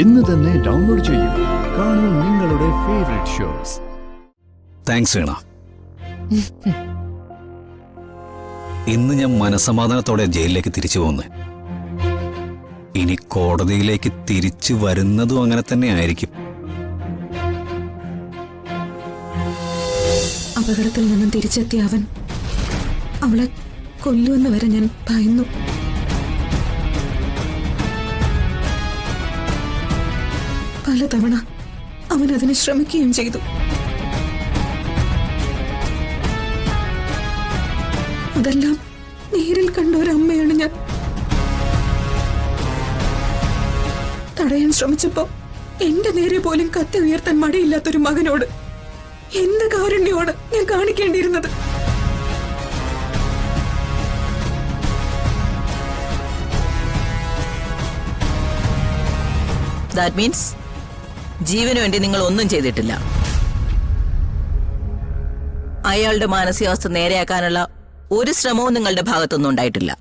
ഇന്ന് തന്നെ ഡൗൺലോഡ് ചെയ്യൂ. കാണൂ നിങ്ങളുടെ ഫേവറേറ്റ് ഷോസ്. താങ്ക്സ് വീണ. ഇന്ന് ഞാൻ മനസമാധാനത്തോടെ ജയിലിലേക്ക് തിരിച്ചു പോകുന്നു. ഇനി കോടതിയിലേക്ക് തിരിച്ചു വരുന്നതും അങ്ങനെ തന്നെ ആയിരിക്കും. അപകടത്തിൽ നിന്നും തിരിച്ചെത്തിയ അവൻ അവളെ കൊല്ലുമെന്ന് വരെ ഞാൻ ഭയന്നു. പലതവണ അവൻ അതിന് ശ്രമിക്കുകയും ചെയ്തു. അതെല്ലാം നേരിൽ കണ്ട ഒരമ്മയാണ് ഞാൻ. തടയാൻ ശ്രമിച്ചപ്പോ എന്റെ നേരെ പോലും കത്തി ഉയർത്താൻ മടിയില്ലാത്തൊരു മകനോട് എന്ത് കാരുണ്യമാണ് ഞാൻ കാണിക്കേണ്ടിയിരുന്നത്. That means ജീവന് വേണ്ടി നിങ്ങൾ ഒന്നും ചെയ്തിട്ടില്ല. അയാളുടെ മാനസികാവസ്ഥ നേരെയാക്കാനുള്ള ഒരു ശ്രമവും നിങ്ങളുടെ ഭാഗത്തൊന്നും ഉണ്ടായിട്ടില്ല.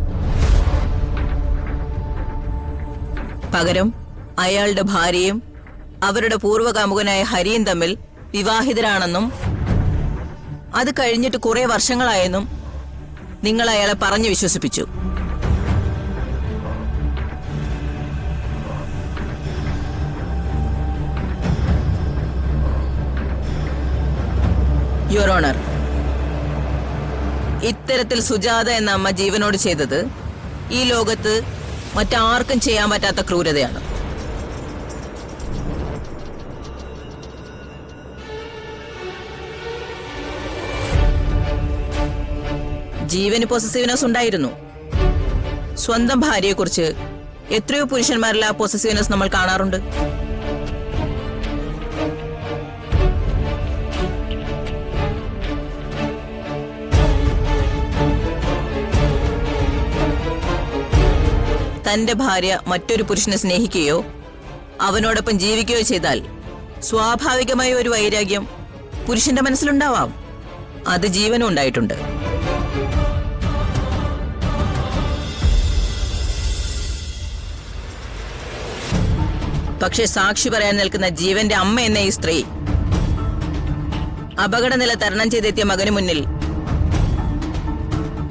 പകരം അയാളുടെ ഭാര്യയും അവരുടെ പൂർവ്വകാമുകനായ ഹരിയും തമ്മിൽ വിവാഹിതരാണെന്നും അത് കഴിഞ്ഞിട്ട് കുറെ വർഷങ്ങളായെന്നും നിങ്ങൾ അയാളെ പറഞ്ഞു വിശ്വസിപ്പിച്ചു. യുവർ ഓണർ, ഇത്തരത്തിൽ സുജാത എന്ന അമ്മ ജീവനോട് ചെയ്തത് ഈ ലോകത്ത് മറ്റാർക്കും ചെയ്യാൻ പറ്റാത്ത ക്രൂരതയാണ്. ജീവന് പൊസസീവ്നെസ് ഉണ്ടായിരുന്നു. സ്വന്തം ഭാര്യയെക്കുറിച്ച് എത്രയോ പുരുഷന്മാരിൽ ആ പൊസസീവ്നെസ് നമ്മൾ കാണാറുണ്ട്. തന്റെ ഭാര്യ മറ്റൊരു പുരുഷനെ സ്നേഹിക്കുകയോ അവനോടൊപ്പം ജീവിക്കുകയോ ചെയ്താൽ സ്വാഭാവികമായ ഒരു വൈരാഗ്യം പുരുഷന്റെ മനസ്സിലുണ്ടാവാം. അത് ജീവനും ഉണ്ടായിട്ടുണ്ട്. പക്ഷെ സാക്ഷി പറയാൻ നിൽക്കുന്ന ജീവന്റെ അമ്മ എന്ന ഈ സ്ത്രീ അപകടനില തരണം ചെയ്തെത്തിയ മകന് മുന്നിൽ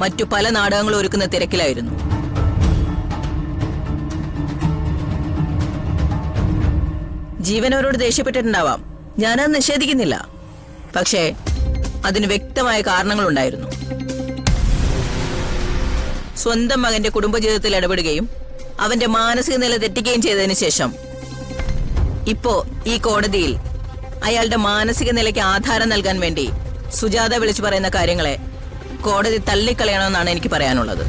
മറ്റു പല നാടകങ്ങളും ഒരുക്കുന്ന തിരക്കിലായിരുന്നു. ജീവനവരോട് ദേഷ്യപ്പെട്ടിട്ടുണ്ടാവാം, ഞാനത് നിഷേധിക്കുന്നില്ല. പക്ഷേ അതിന് വ്യക്തമായ കാരണങ്ങളുണ്ടായിരുന്നു. സ്വന്തം മകന്റെ കുടുംബജീവിതത്തിൽ ഇടപെടുകയും അവന്റെ മാനസിക നില തെറ്റുകയും ചെയ്തതിനു ശേഷം ഇപ്പോ ഈ കോടതിയിൽ അയാളുടെ മാനസിക നിലയ്ക്ക് ആധാരം നൽകാൻ വേണ്ടി സുജാത വിളിച്ചു പറയുന്ന കാര്യങ്ങളെ കോടതി തള്ളിക്കളയണമെന്നാണ് എനിക്ക് പറയാനുള്ളത്.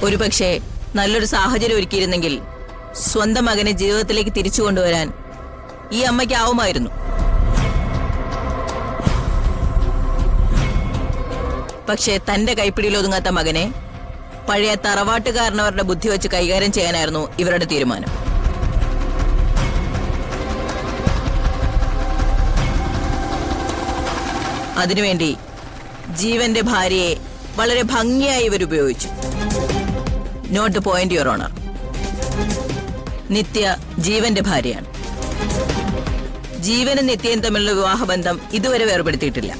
ഒരുപക്ഷെ നല്ലൊരു സാഹചര്യം ഒരുക്കിയിരുന്നെങ്കിൽ സ്വന്തം മകനെ ജീവിതത്തിലേക്ക് തിരിച്ചു കൊണ്ടുവരാൻ ഈ അമ്മയ്ക്കാവുമായിരുന്നു. പക്ഷേ തന്റെ കൈപ്പിടിയിൽ ഒതുങ്ങാത്ത മകനെ പഴയ തറവാട്ടുകാരനവരുടെ ബുദ്ധി വെച്ച് കൈകാര്യം ചെയ്യാനായിരുന്നു ഇവരുടെ തീരുമാനം. അതിനുവേണ്ടി ജീവന്റെ ഭാര്യയെ വളരെ ഭംഗിയായി ഇവർ ഉപയോഗിച്ചു. Note the point, your honour. Nithya ജീവന്റെ ഭാര്യയാണ്. ജീവനും നിത്യയും തമ്മിലുള്ള വിവാഹബന്ധം ഇതുവരെ വേർപെടുത്തിയിട്ടില്ല.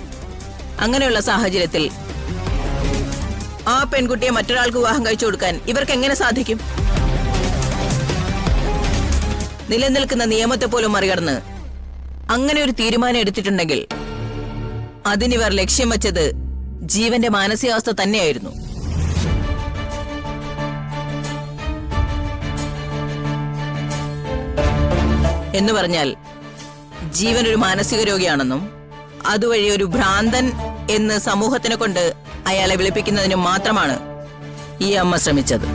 അങ്ങനെയുള്ള സാഹചര്യത്തിൽ ആ പെൺകുട്ടിയെ മറ്റൊരാൾക്ക് വിവാഹം കഴിച്ചു കൊടുക്കാൻ ഇവർക്ക് എങ്ങനെ സാധിക്കും? നിലനിൽക്കുന്ന നിയമത്തെ പോലും മറികടന്ന് അങ്ങനെ ഒരു തീരുമാനം എടുത്തിട്ടുണ്ടെങ്കിൽ അതിനിവർ ലക്ഷ്യം വച്ചത് ജീവന്റെ മാനസികാവസ്ഥ തന്നെയായിരുന്നു. എന്ന് പറഞ്ഞാൽ ജീവൻ ഒരു മാനസിക രോഗിയാണെന്നും അതുവഴി ഒരു ഭ്രാന്തൻ എന്ന് സമൂഹത്തിനെ കൊണ്ട് അയാളെ വിളിപ്പിക്കുന്നതിനും മാത്രമാണ് ഈ അമ്മ ശ്രമിച്ചത്.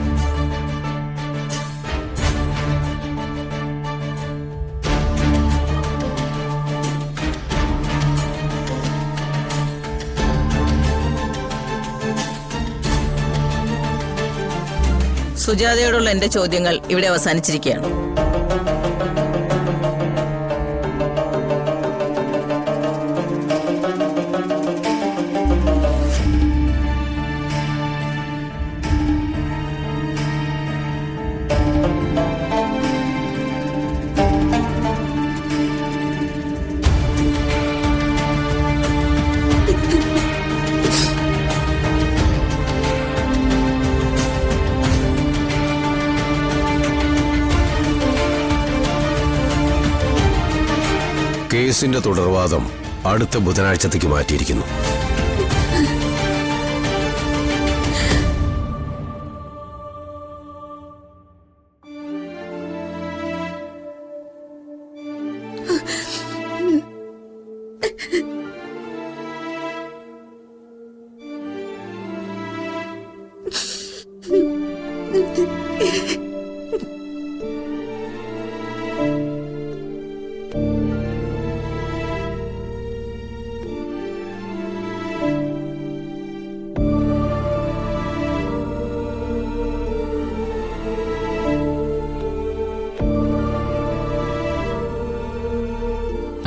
സുജാതയോടുള്ള എന്റെ ചോദ്യങ്ങൾ ഇവിടെ അവസാനിച്ചിരിക്കുകയാണ്. കേസിന്റെ തുടർവാദം അടുത്ത ബുധനാഴ്ചത്തേക്ക് മാറ്റിയിരിക്കുന്നു.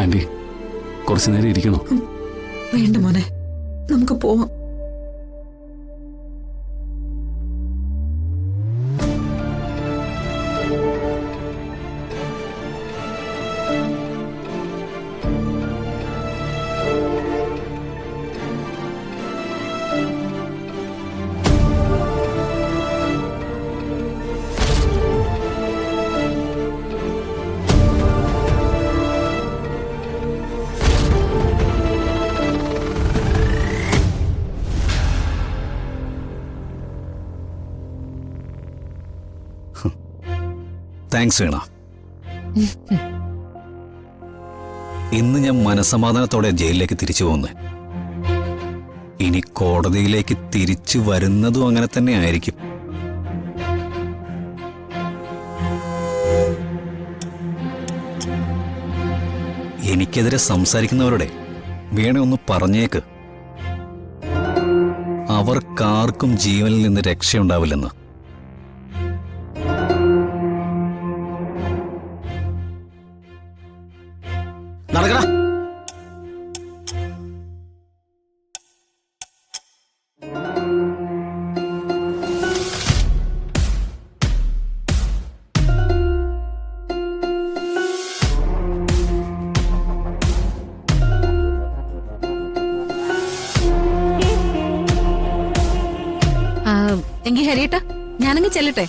ആന്റി, കുറച്ചു നേരം ഇരിക്കണോ? വേണ്ട മോനെ, നമുക്ക് പോവാം. താങ്ക്സ് വീണ. ഇന്ന് ഞാൻ മനസമാധാനത്തോടെ ജയിലിലേക്ക് തിരിച്ചു പോകുന്നത്. ഇനി കോടതിയിലേക്ക് തിരിച്ചു വരുന്നതും അങ്ങനെ തന്നെ ആയിരിക്കും. എനിക്കെതിരെ സംസാരിക്കുന്നവരുടെ വീണ ഒന്ന് പറഞ്ഞേക്ക്, അവർക്കാർക്കും ജീവനിൽ നിന്ന് രക്ഷയുണ്ടാവില്ലെന്ന്. നടക്കടാ. എങ്കിൽ ഹരിയേട്ടാ, ഞാനങ്ങ് ചെല്ലട്ടെ.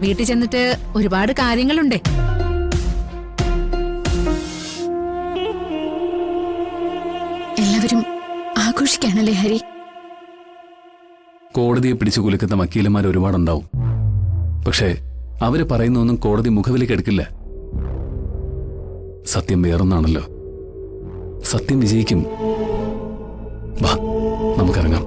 വീട്ടിൽ ചെന്നിട്ട് ഒരുപാട് കാര്യങ്ങളുണ്ടേ. എല്ലാവരും ആഘോഷിക്കാണല്ലേ ഹരി? കോടതിയെ പിടിച്ചു കുലുക്കുന്ന വക്കീലന്മാർ ഒരുപാടുണ്ടാവും. പക്ഷേ അവര് പറയുന്നൊന്നും കോടതി മുഖവിലേക്ക് എടുക്കില്ല. സത്യം വേറൊന്നാണല്ലോ. സത്യം വിജയിക്കും. വാ, നമുക്കിറങ്ങാം.